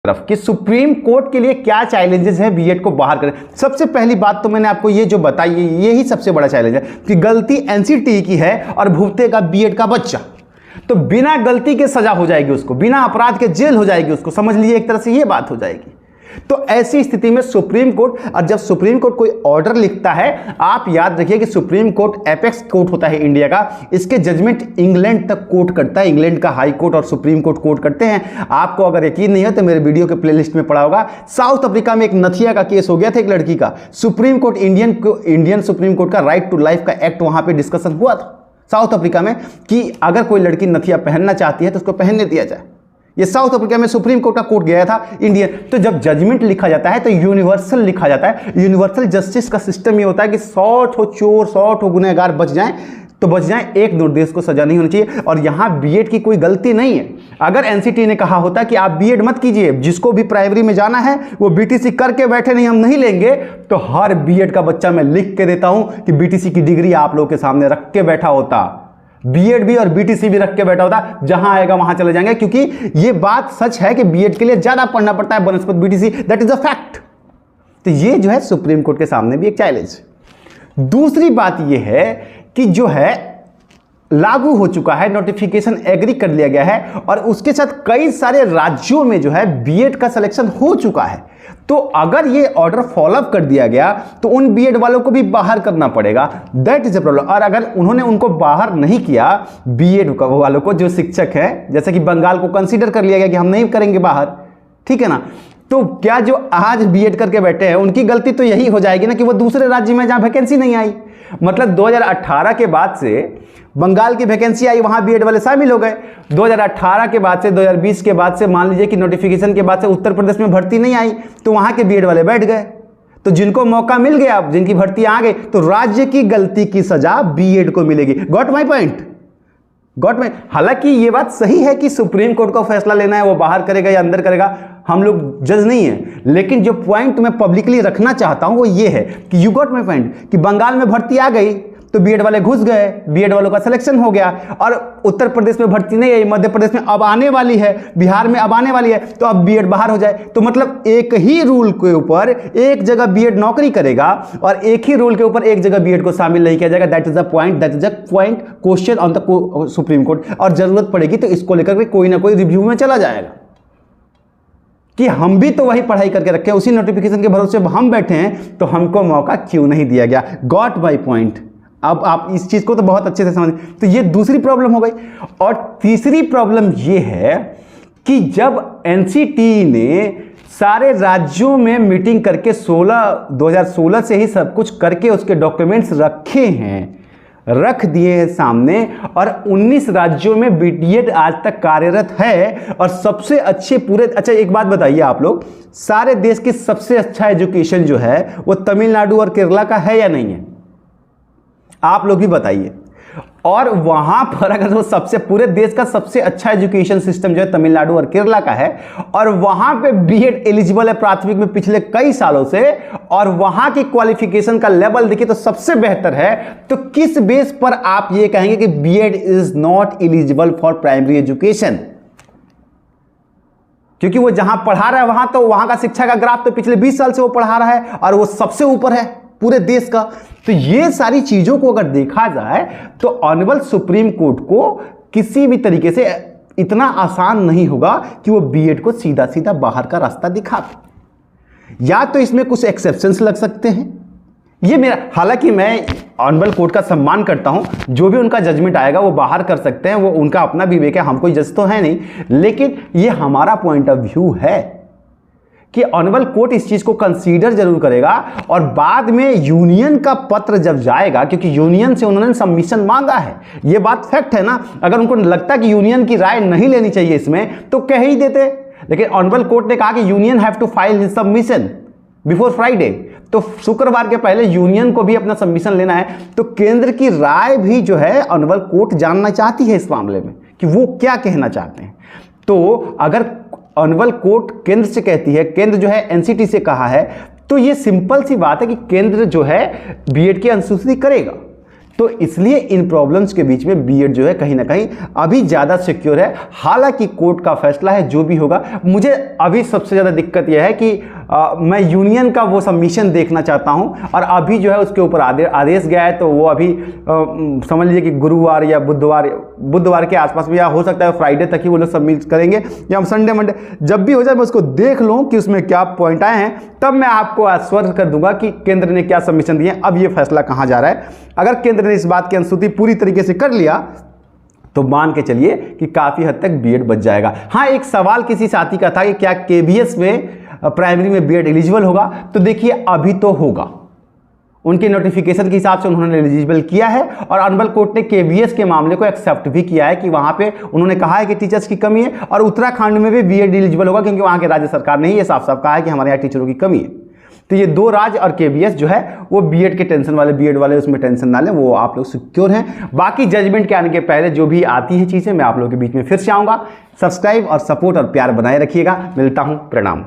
तरफ कि supreme court के लिए क्या चैलेंजेस है बीएड को बाहर करें। सबसे पहली बात तो मैंने आपको ये जो बताई है यही सबसे बड़ा चैलेंज है कि गलती एनसीटी की है और भुगतेगा बीएड का बच्चा। तो बिना गलती के सजा हो जाएगी उसको, बिना अपराध के जेल हो जाएगी उसको, समझ लीजिए एक तरह से ये बात हो जाएगी। तो ऐसी स्थिति में सुप्रीम कोर्ट, और जब सुप्रीम कोर्ट कोई ऑर्डर लिखता है, आप याद रखिए कि सुप्रीम कोर्ट एपेक्स कोर्ट होता है इंडिया का, इसके जजमेंट इंग्लैंड तक कोर्ट करता है, इंग्लैंड का हाई कोर्ट और सुप्रीम कोर्ट कोर्ट करते हैं। आपको अगर यकीन नहीं है तो मेरे वीडियो के प्लेलिस्ट में पड़ा होगा। साउथ अफ्रीका में एक नथिया का केस हो गया था एक लड़की का, supreme court Indian supreme court का राइट टू लाइफ का एक्ट वहां पर डिस्कशन हुआ था साउथ अफ्रीका में कि अगर कोई लड़की नथिया पहनना चाहती है तो उसको पहनने दिया जाए। ये साउथ अफ्रीका में सुप्रीम कोर्ट का कोर्ट गया था इंडियन। तो जब जजमेंट लिखा जाता है तो यूनिवर्सल लिखा जाता है। यूनिवर्सल जस्टिस का सिस्टम ये होता है कि 100 ठो चोर 100 ठो गुनहगार बच जाएं तो बच जाएं, एक निर्दोष को सजा नहीं होनी चाहिए। और यहां बीएड की कोई गलती नहीं है। अगर एनसीटी ने कहा होता कि आप बीएड मत कीजिए, जिसको भी प्राइमरी में जाना है वो बीटीसी करके बैठे, नहीं हम नहीं लेंगे, तो हर बीएड का बच्चा मैं लिख के देता हूं कि बीटीसी की डिग्री आप लोगों के सामने रख के बैठा होता, बीएड भी और बीटीसी भी रख के बैठा होता, जहां आएगा वहां चले जाएंगे। क्योंकि ये बात सच है कि बीएड के लिए ज्यादा पढ़ना पड़ता है बनस्पत BTC, that is a fact. तो ये जो है सुप्रीम कोर्ट के सामने भी एक चैलेंज। दूसरी बात ये है कि जो है लागू हो चुका है, नोटिफिकेशन एग्री कर लिया गया है और उसके साथ कई सारे राज्यों में जो है बीएड का सिलेक्शन हो चुका है। तो अगर ये ऑर्डर फॉलो अप कर दिया गया तो उन बीएड वालों को भी बाहर करना पड़ेगा, दैट इज अ प्रॉब्लम। और अगर उन्होंने उनको बाहर नहीं किया, बीएड वालों को जो शिक्षक हैं, जैसे कि बंगाल को कंसीडर कर लिया गया कि हम नहीं करेंगे बाहर, ठीक है ना, तो क्या जो आज बीएड करके बैठे हैं उनकी गलती तो यही हो जाएगी ना कि वो दूसरे राज्य में जहां वैकेंसी नहीं आई, मतलब 2018 के बाद से बंगाल की वैकेंसी आई, वहां बीएड वाले शामिल हो गए। 2018 के बाद से 2020 के बाद से मान लीजिए कि नोटिफिकेशन के बाद से उत्तर प्रदेश में भर्ती नहीं आई तो वहां के बीएड वाले बैठ गए। तो जिनको मौका मिल गया, जिनकी भर्ती आ गई, तो राज्य की गलती की सजा बीएड को मिलेगी। Got my point? Got my? हालांकि ये बात सही है कि सुप्रीम कोर्ट का फैसला लेना है, वो बाहर करेगा या अंदर करेगा, हम लोग जज नहीं है। लेकिन जो पॉइंट मैं पब्लिकली रखना चाहता हूं वो ये है कि यू गॉट माई पॉइंट, कि बंगाल में भर्ती आ गई तो बीएड वाले घुस गए, बीएड वालों का सिलेक्शन हो गया, और उत्तर प्रदेश में भर्ती नहीं आई, मध्य प्रदेश में अब आने वाली है, बिहार में अब आने वाली है, तो अब बीएड बाहर हो जाए। तो मतलब एक ही रूल के ऊपर एक जगह बीएड नौकरी करेगा और एक ही रूल के ऊपर एक जगह बीएड को शामिल नहीं किया जाएगा। That is the point, that is the point question on the supreme court. और जरूरत पड़ेगी तो इसको लेकर के कोई ना कोई रिव्यू में चला जाएगा कि हम भी तो वही पढ़ाई करके रखे, उसी नोटिफिकेशन के भरोसे हम बैठे हैं, तो हमको मौका क्यों नहीं दिया गया। Got my point? अब आप इस चीज को तो बहुत अच्छे से समझ। तो ये दूसरी प्रॉब्लम हो गई। और तीसरी प्रॉब्लम ये है कि जब एनसीटी ने सारे राज्यों में मीटिंग करके 2016 से ही सब कुछ करके उसके डॉक्यूमेंट्स रखे हैं, रख दिए हैं सामने, और 19 राज्यों में बीएड आज तक कार्यरत है और सबसे अच्छे पूरे। अच्छा एक बात बताइए आप लोग, सारे देश की सबसे अच्छा एजुकेशन जो है वो तमिलनाडु और केरला का है या नहीं है? आप लोग भी बताइए। और वहां पर अगर वो सबसे पूरे देश का सबसे अच्छा एजुकेशन सिस्टम जो है तमिलनाडु और केरला का है, और वहां पे बीएड एलिजिबल है प्राथमिक में पिछले कई सालों से, और वहां की क्वालिफिकेशन का लेवल देखिए तो सबसे बेहतर है, तो किस बेस पर आप ये कहेंगे कि BEd is not eligible for primary education? क्योंकि वो जहां पढ़ा रहा है वहां तो वहां का शिक्षा का ग्राफ तो पिछले 20 साल से वो पढ़ा रहा है और वो सबसे ऊपर है पूरे देश का। तो ये सारी चीजों को अगर देखा जाए तो ऑनरेबल सुप्रीम कोर्ट को किसी भी तरीके से इतना आसान नहीं होगा कि वो बीएड को सीधा सीधा बाहर का रास्ता दिखा दे। या तो इसमें कुछ एक्सेप्शंस लग सकते हैं, ये मेरा, हालांकि मैं ऑनरेबल कोर्ट का सम्मान करता हूं, जो भी उनका जजमेंट आएगा वो बाहर कर सकते हैं, वो उनका अपना विवेक है, हम कोई जज तो है नहीं, लेकिन ये हमारा पॉइंट ऑफ व्यू है कि ऑनरेबल कोर्ट इस चीज को कंसीडर जरूर करेगा। और बाद में यूनियन का पत्र जब जाएगा, क्योंकि यूनियन से उन्होंने सबमिशन मांगा है, ये बात फैक्ट है ना, अगर उनको लगता कि यूनियन की राय नहीं लेनी चाहिए इसमें तो कह ही देते, लेकिन ऑनरेबल कोर्ट ने कहा कि union have to file his submission before Friday, तो शुक्रवार के पहले यूनियन को भी अपना सबमिशन लेना है। तो केंद्र की राय भी जो है ऑनरेबल कोर्ट जानना चाहती है इस मामले में कि वो क्या कहना चाहते हैं। तो अगर ऑनरेबल कोर्ट केंद्र से कहती है, केंद्र जो है एनसीटी से कहा है, तो ये सिंपल सी बात है कि केंद्र जो है बीएड की अनुसूची करेगा। तो इसलिए इन प्रॉब्लम्स के बीच में बीएड जो है कहीं ना कहीं अभी ज़्यादा सिक्योर है। हालांकि कोर्ट का फैसला है जो भी होगा, मुझे अभी सबसे ज़्यादा दिक्कत यह है कि मैं यूनियन का वो सबमिशन देखना चाहता हूं, और अभी जो है उसके ऊपर आदेश गया है, तो वो अभी समझ लीजिए कि गुरुवार या बुधवार के आसपास में, या हो सकता है फ्राइडे तक ही वो लोग सबमिट करेंगे, या हम संडे मंडे जब भी हो जाए मैं उसको देख लूँ कि उसमें क्या पॉइंट आए हैं, तब मैं आपको आश्वस्त कर दूंगा कि केंद्र ने क्या सबमिशन दिए, अब ये फैसला कहाँ जा रहा है। अगर केंद्र ने इस बात की अनुसूची पूरी तरीके से कर लिया तो मान के चलिए कि काफ़ी हद तक बीएड बच जाएगा। हाँ, एक सवाल किसी साथी का था कि क्या केबीएस में प्राइमरी में बीएड एलिजिबल होगा, तो देखिए अभी तो होगा, उनके नोटिफिकेशन के हिसाब से उन्होंने एलिजिबल किया है, और ऑनरेबल कोर्ट ने केबीएस के मामले को एक्सेप्ट भी किया है कि वहां पे उन्होंने कहा है कि टीचर्स की कमी है, और उत्तराखंड में भी बीएड एलिजिबल होगा क्योंकि वहां के राज्य सरकार ने ये साफ साफ कहा है कि हमारे यहाँ टीचरों की कमी है। तो ये दो राज्य और केबीएस जो है वो बीएड के टेंशन वाले, बीएड वाले उसमें टेंशन ना लें, वो आप लोग सिक्योर हैं। बाकी जजमेंट के आने के पहले जो भी आती है चीज़ें मैं आप लोगों के बीच में फिर से आऊँगा। सब्सक्राइब और सपोर्ट और प्यार बनाए रखिएगा। मिलता हूँ, प्रणाम।